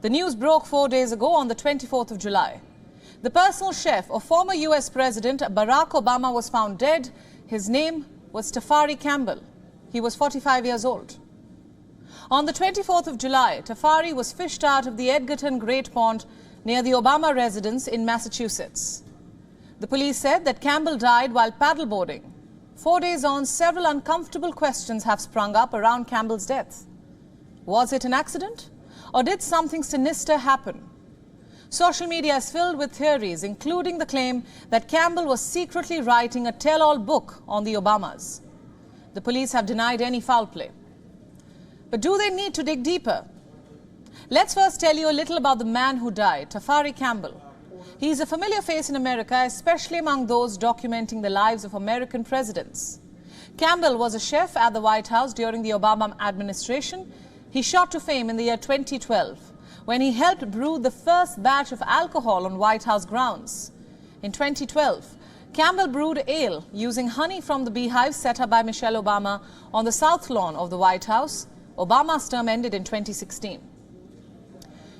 The news broke 4 days ago on the 24th of July. The personal chef of former US President Barack Obama was found dead. His name was Tafari Campbell. He was 45 years old. On the 24th of July, Tafari was fished out of the Edgerton Great Pond near the Obama residence in Massachusetts. The police said that Campbell died while paddleboarding. 4 days on, several uncomfortable questions have sprung up around Campbell's death. Was it an accident? Or did something sinister happen? Social media is filled with theories, including the claim that Campbell was secretly writing a tell-all book on the Obamas. The police have denied any foul play. But do they need to dig deeper? Let's first tell you a little about the man who died, Tafari Campbell. He is a familiar face in America, especially among those documenting the lives of American presidents. Campbell was a chef at the White House during the Obama administration. He shot to fame in the year 2012 when he helped brew the first batch of alcohol on White House grounds. In 2012, Campbell brewed ale using honey from the beehive set up by Michelle Obama on the south lawn of the White House. Obama's term ended in 2016.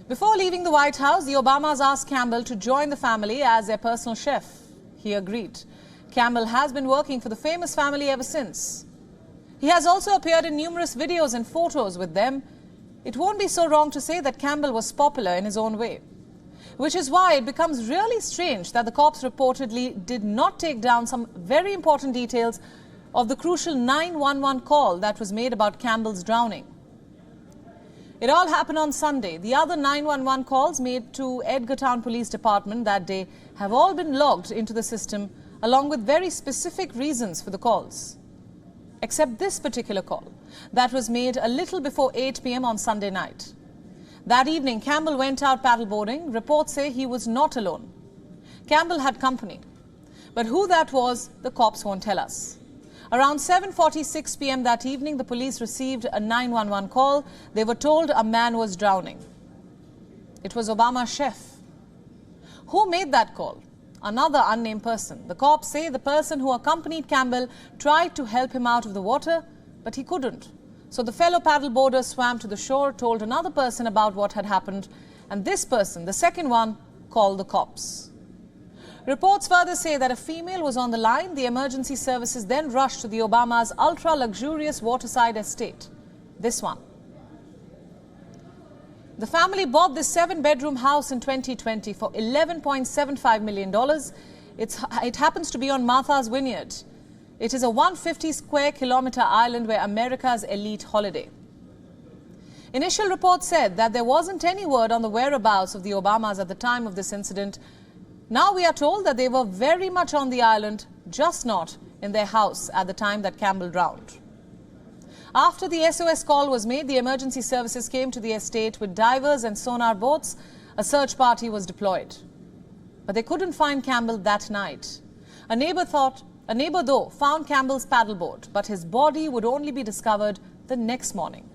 Before leaving the White House, the Obamas asked Campbell to join the family as their personal chef. He agreed. Campbell has been working for the famous family ever since. He has also appeared in numerous videos and photos with them. It won't be so wrong to say that Campbell was popular in his own way, which is why it becomes really strange that the cops reportedly did not take down some very important details of the crucial 911 call that was made about Campbell's drowning. It all happened on Sunday. The other 911 calls made to Edgerton Police Department that day have all been logged into the system, along with very specific reasons for the calls. Except this particular call that was made a little before 8 p.m. on Sunday night. That evening, Campbell went out paddleboarding. Reports say he was not alone. Campbell had company. But who that was, the cops won't tell us. Around 7:46 p.m. that evening, the police received a 911 call. They were told a man was drowning. It was Obama's chef. Who made that call? Another unnamed person. The cops say the person who accompanied Campbell tried to help him out of the water, but he couldn't. So the fellow paddleboarder swam to the shore, told another person about what had happened, and this person, the second one, called the cops. Reports further say that a female was on the line. The emergency services then rushed to the Obamas' ultra-luxurious waterside estate. This one. The family bought this 7-bedroom house in 2020 for $11.75 million. It happens to be on Martha's Vineyard. It is a 150 square kilometer island where America's elite holiday. Initial reports said that there wasn't any word on the whereabouts of the Obamas at the time of this incident. Now we are told that they were very much on the island, just not in their house at the time that Campbell drowned. After the SOS call was made, the emergency services came to the estate with divers and sonar boats. A search party was deployed. But they couldn't find Campbell that night. A neighbor though found Campbell's paddleboard, but his body would only be discovered the next morning.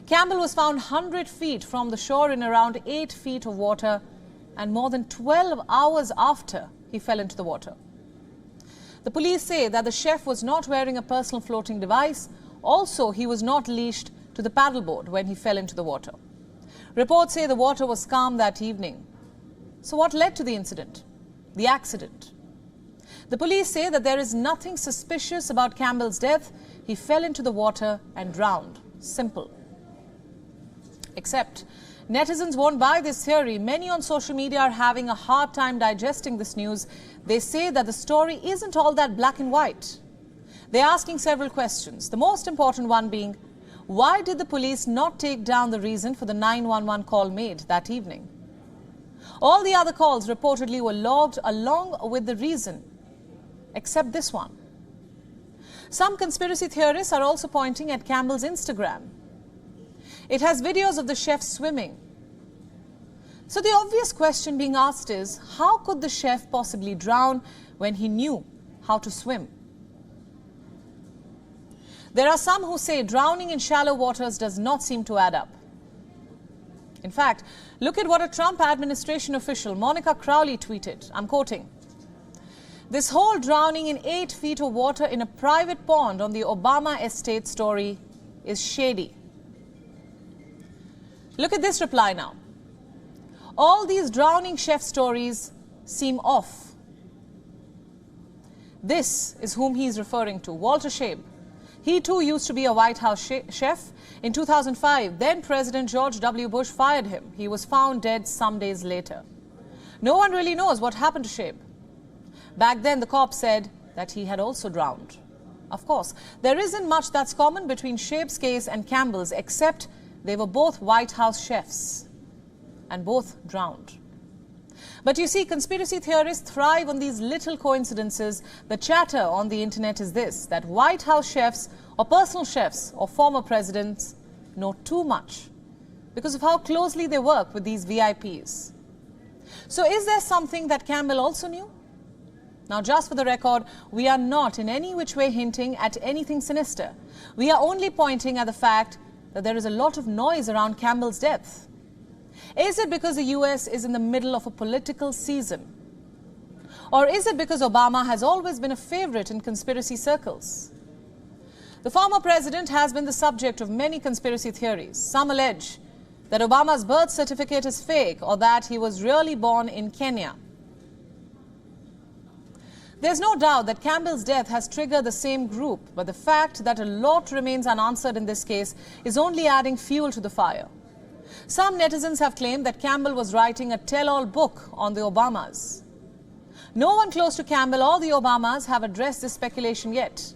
Campbell was found 100 feet from the shore in around 8 feet of water, and more than 12 hours after he fell into the water. The police say that the chef was not wearing a personal floating device. Also, he was not leashed to the paddleboard when he fell into the water. Reports say the water was calm that evening. So what led to the incident? The accident. The police say that there is nothing suspicious about Campbell's death. He fell into the water and drowned. Simple. Except netizens won't buy this theory. Many on social media are having a hard time digesting this news. They say that the story isn't all that black and white. They're asking several questions, the most important one being, why did the police not take down the reason for the 911 call made that evening? All the other calls reportedly were logged along with the reason, except this one. Some conspiracy theorists are also pointing at Campbell's Instagram. It has videos of the chef swimming. So the obvious question being asked is, how could the chef possibly drown when he knew how to swim? There are some who say drowning in shallow waters does not seem to add up. In fact, look at what a Trump administration official, Monica Crowley, tweeted. I'm quoting, "This whole drowning in 8 feet of water in a private pond on the Obama estate story is shady." Look at this reply now. All these drowning chef stories seem off. This is whom he is referring to, Walter Shaib. He too used to be a White House chef. In 2005, then President George W. Bush fired him. He was found dead some days later. No one really knows what happened to Shaib. Back then, the cops said that he had also drowned. Of course, there isn't much that's common between Shaib's case and Campbell's, except they were both White House chefs and both drowned. But you see, conspiracy theorists thrive on these little coincidences. The chatter on the internet is this, that White House chefs or personal chefs or former presidents know too much because of how closely they work with these VIPs. So is there something that Campbell also knew? Now, just for the record, we are not in any which way hinting at anything sinister. We are only pointing at the fact that there is a lot of noise around Campbell's death. Is it because the US is in the middle of a political season? Or is it because Obama has always been a favorite in conspiracy circles? The former president has been the subject of many conspiracy theories. Some allege that Obama's birth certificate is fake or that he was really born in Kenya. There's no doubt that Campbell's death has triggered the same group, but the fact that a lot remains unanswered in this case is only adding fuel to the fire. Some netizens have claimed that Campbell was writing a tell-all book on the Obamas. No one close to Campbell or the Obamas have addressed this speculation yet.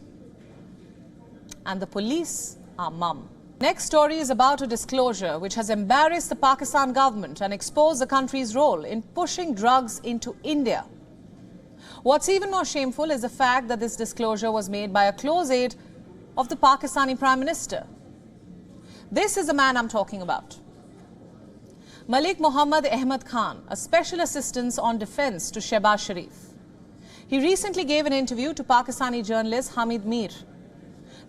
And the police are mum. Next story is about a disclosure which has embarrassed the Pakistan government and exposed the country's role in pushing drugs into India. What's even more shameful is the fact that this disclosure was made by a close aide of the Pakistani Prime Minister. This is the man I'm talking about. Malik Mohammad Ahmed Khan, a special assistant on defense to Shehbaz Sharif. He recently gave an interview to Pakistani journalist Hamid Mir.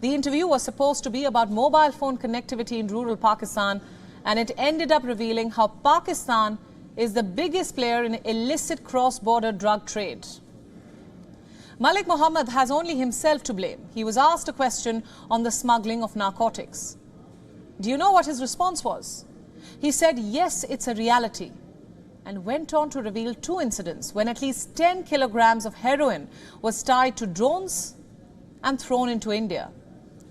The interview was supposed to be about mobile phone connectivity in rural Pakistan, and it ended up revealing how Pakistan is the biggest player in illicit cross-border drug trade. Malik Mohammed has only himself to blame. He was asked a question on the smuggling of narcotics. Do you know what his response was? He said, yes, it's a reality, and went on to reveal two incidents when at least 10 kilograms of heroin was tied to drones and thrown into India.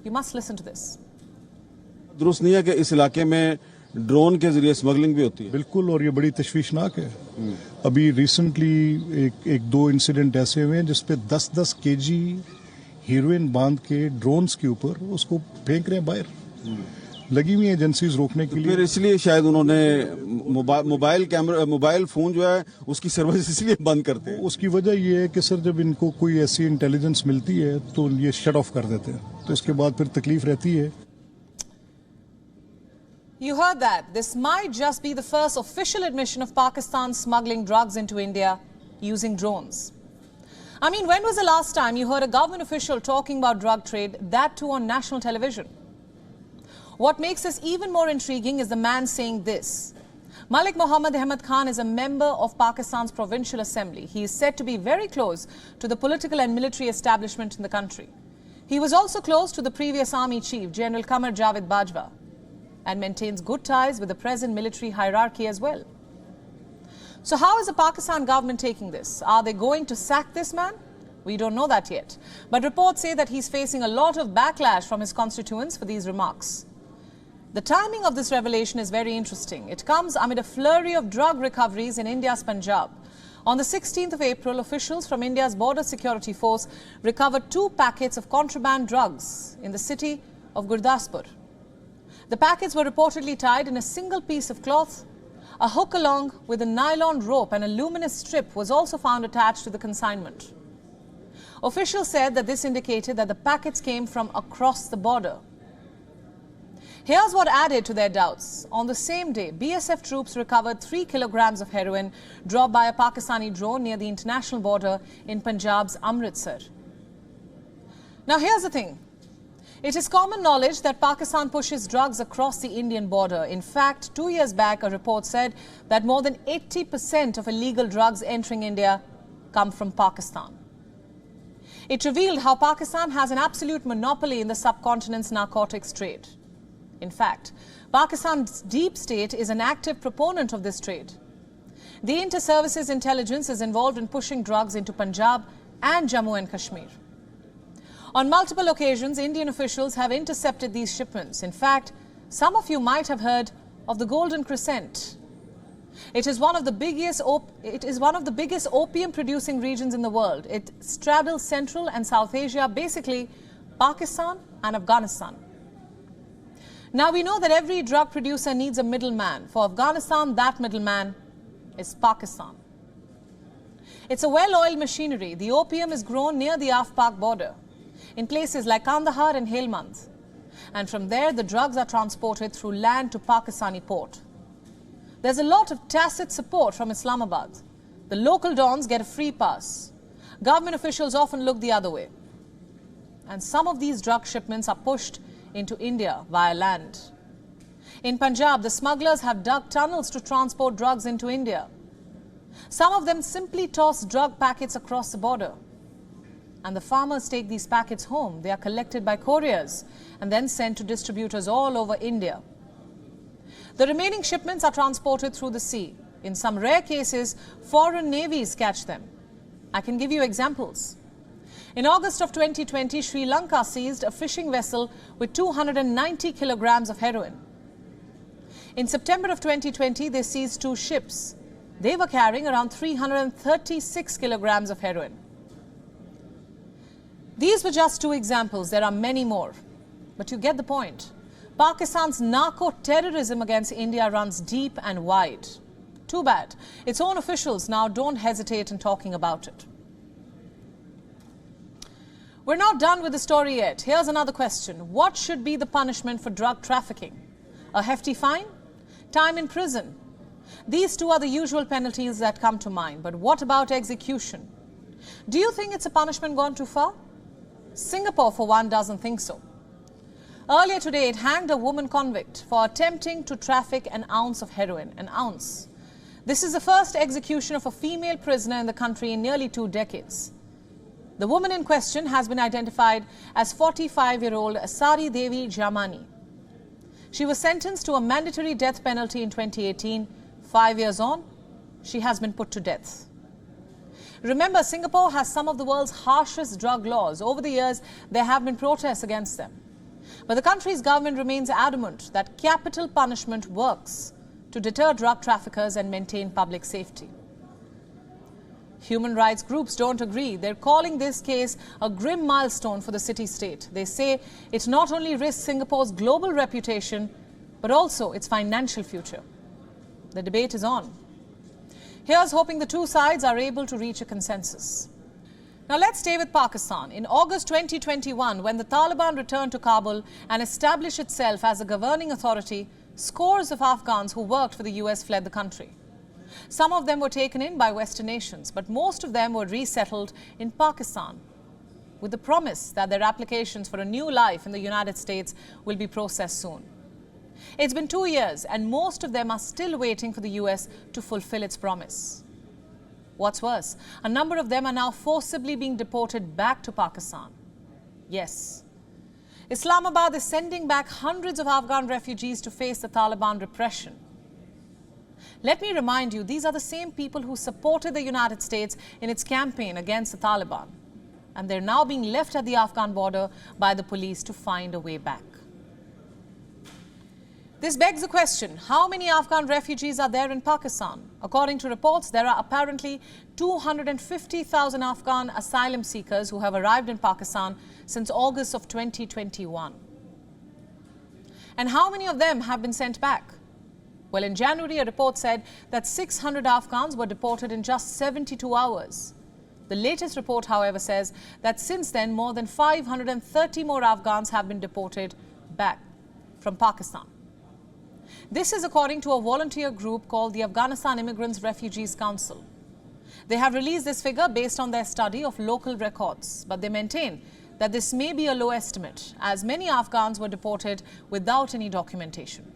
You must listen to this. दुरुस्त नहीं है कि इस इलाके में drone के जरिए smuggling भी होती है। बिल्कुल, और ये बड़ी तशवीशनाक है। अभी रिसेंटली एक दो इंसिडेंट ऐसे हुए हैं जिसपे 10-10 केजी हीरोइन बांध के ड्रोन्स के ऊपर उसको फेंक रहे हैं बाहर। लगी हुई एजेंसीज रोकने के लिए। फिर इसलिए शायद उन्होंने मोबाइल फोन जो है उसकी सर्विस इसलिए बंद करते हैं। उसकी वजह ये है कि सर जब इनको कोई ऐसी इंटेलिजेंस मिलती है तो ये शट ऑफ कर देते हैं, तो इसके बाद फिर तकलीफ रहती है। You heard that. This might just be the first official admission of Pakistan smuggling drugs into India using drones. I mean, when was the last time you heard a government official talking about drug trade, that too on national television? What makes this even more intriguing is the man saying this. Malik Mohammad Ahmed Khan is a member of Pakistan's Provincial Assembly. He is said to be very close to the political and military establishment in the country. He was also close to the previous army chief, General Qamar Javed Bajwa, and maintains good ties with the present military hierarchy as well. So how is the Pakistan government taking this? Are they going to sack this man? We don't know that yet. But reports say that he's facing a lot of backlash from his constituents for these remarks. The timing of this revelation is very interesting. It comes amid a flurry of drug recoveries in India's Punjab. On the 16th of April, officials from India's Border Security Force recovered 2 packets of contraband drugs in the city of Gurdaspur. The packets were reportedly tied in a single piece of cloth. A hook along with a nylon rope and a luminous strip was also found attached to the consignment. Officials said that this indicated that the packets came from across the border. Here's what added to their doubts. On the same day, BSF troops recovered 3 kilograms of heroin dropped by a Pakistani drone near the international border in Punjab's Amritsar. Now here's the thing. It is common knowledge that Pakistan pushes drugs across the Indian border. In fact, 2 years back, a report said that more than 80% of illegal drugs entering India come from Pakistan. It revealed how Pakistan has an absolute monopoly in the subcontinent's narcotics trade. In fact, Pakistan's deep state is an active proponent of this trade. The Inter-Services Intelligence is involved in pushing drugs into Punjab and Jammu and Kashmir. On multiple occasions, Indian officials have intercepted these shipments. In fact, some of you might have heard of the Golden Crescent. It is one of the biggest opium-producing regions in the world. It straddles Central and South Asia, basically Pakistan and Afghanistan. Now, we know that every drug producer needs a middleman. For Afghanistan, that middleman is Pakistan. It's a well-oiled machinery. The opium is grown near the Af-Pak border, in places like Kandahar and Helmand. And from there, the drugs are transported through land to Pakistani port. There's a lot of tacit support from Islamabad. The local dons get a free pass. Government officials often look the other way. And some of these drug shipments are pushed into India via land. In Punjab, the smugglers have dug tunnels to transport drugs into India. Some of them simply toss drug packets across the border. And the farmers take these packets home. They are collected by couriers and then sent to distributors all over India. The remaining shipments are transported through the sea. In some rare cases, foreign navies catch them. I can give you examples. In August of 2020, Sri Lanka seized a fishing vessel with 290 kilograms of heroin. In September of 2020, they seized 2 ships. They were carrying around 336 kilograms of heroin. These were just 2 examples. There are many more. But you get the point. Pakistan's narco-terrorism against India runs deep and wide. Too bad. Its own officials now don't hesitate in talking about it. We're not done with the story yet. Here's another question. What should be the punishment for drug trafficking? A hefty fine? Time in prison? These 2 are the usual penalties that come to mind. But what about execution? Do you think it's a punishment gone too far? Singapore, for one, doesn't think so. Earlier today, it hanged a woman convict for attempting to traffic an ounce of heroin. An ounce. This is the first execution of a female prisoner in the country in nearly 2 decades. The woman in question has been identified as 45-year-old Sari Devi Jamani. She was sentenced to a mandatory death penalty in 2018. 5 years on, she has been put to death. Remember, Singapore has some of the world's harshest drug laws. Over the years, there have been protests against them. But the country's government remains adamant that capital punishment works to deter drug traffickers and maintain public safety. Human rights groups don't agree. They're calling this case a grim milestone for the city-state. They say it not only risks Singapore's global reputation, but also its financial future. The debate is on. Here's hoping the 2 sides are able to reach a consensus. Now let's stay with Pakistan. In August 2021, when the Taliban returned to Kabul and established itself as a governing authority, scores of Afghans who worked for the US fled the country. Some of them were taken in by Western nations, but most of them were resettled in Pakistan with the promise that their applications for a new life in the United States will be processed soon. It's been 2 years and most of them are still waiting for the US to fulfill its promise. What's worse, a number of them are now forcibly being deported back to Pakistan. Yes, Islamabad is sending back hundreds of Afghan refugees to face the Taliban repression. Let me remind you, these are the same people who supported the United States in its campaign against the Taliban. And they're now being left at the Afghan border by the police to find a way back. This begs the question, how many Afghan refugees are there in Pakistan? According to reports, there are apparently 250,000 Afghan asylum seekers who have arrived in Pakistan since August of 2021. And how many of them have been sent back? Well, in January, a report said that 600 Afghans were deported in just 72 hours. The latest report, however, says that since then, more than 530 more Afghans have been deported back from Pakistan. This is according to a volunteer group called the Afghanistan Immigrants Refugees Council. They have released this figure based on their study of local records, but they maintain that this may be a low estimate, as many Afghans were deported without any documentation.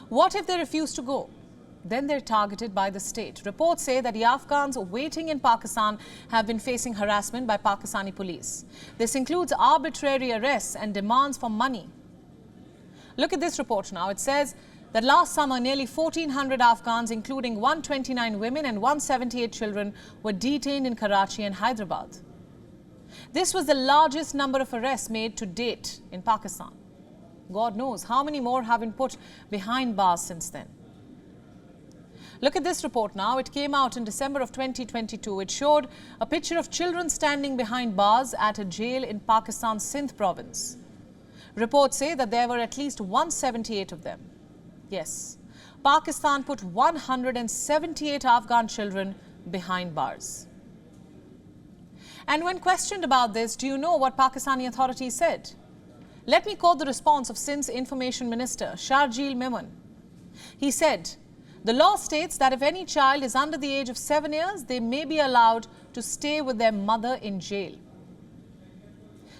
What if they refuse to go? Then they're targeted by the state. Reports say that the Afghans waiting in Pakistan have been facing harassment by Pakistani police. This includes arbitrary arrests and demands for money. Look at this report now. It says that last summer, nearly 1,400 Afghans, including 129 women and 178 children, were detained in Karachi and Hyderabad. This was the largest number of arrests made to date in Pakistan. God knows how many more have been put behind bars since then. Look at this report now. It came out in December of 2022. It showed a picture of children standing behind bars at a jail in Pakistan's Sindh province. Reports say that there were at least 178 of them. Yes, Pakistan put 178 Afghan children behind bars. And when questioned about this, do you know what Pakistani authorities said? Let me quote the response of Sindh's Information Minister, Sharjeel Memon. He said, "The law states that if any child is under the age of 7 years, they may be allowed to stay with their mother in jail."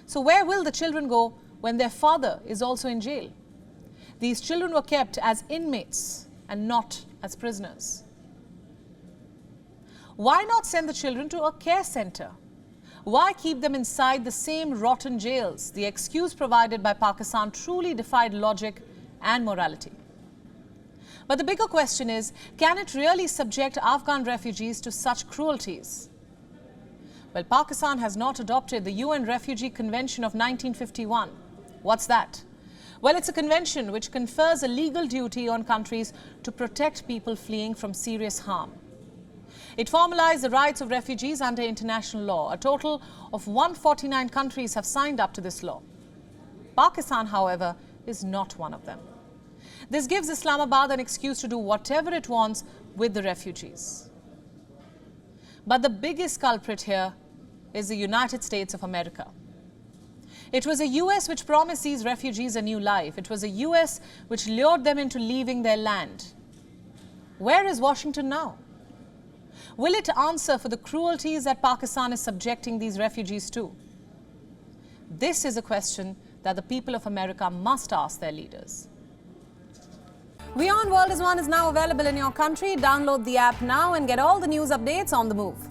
So where will the children go when their father is also in jail? These children were kept as inmates and not as prisoners. Why not send the children to a care center? Why keep them inside the same rotten jails? The excuse provided by Pakistan truly defied logic and morality. But the bigger question is, can it really subject Afghan refugees to such cruelties? Well, Pakistan has not adopted the UN Refugee Convention of 1951. What's that? Well, it's a convention which confers a legal duty on countries to protect people fleeing from serious harm. It formalized the rights of refugees under international law. A total of 149 countries have signed up to this law. Pakistan, however, is not one of them. This gives Islamabad an excuse to do whatever it wants with the refugees. But the biggest culprit here is the United States of America. It was the US which promised these refugees a new life. It was the US which lured them into leaving their land. Where is Washington now? Will it answer for the cruelties that Pakistan is subjecting these refugees to? This is a question that the people of America must ask their leaders. WION World is now available in your country. Download the app now and get all the news updates on the move.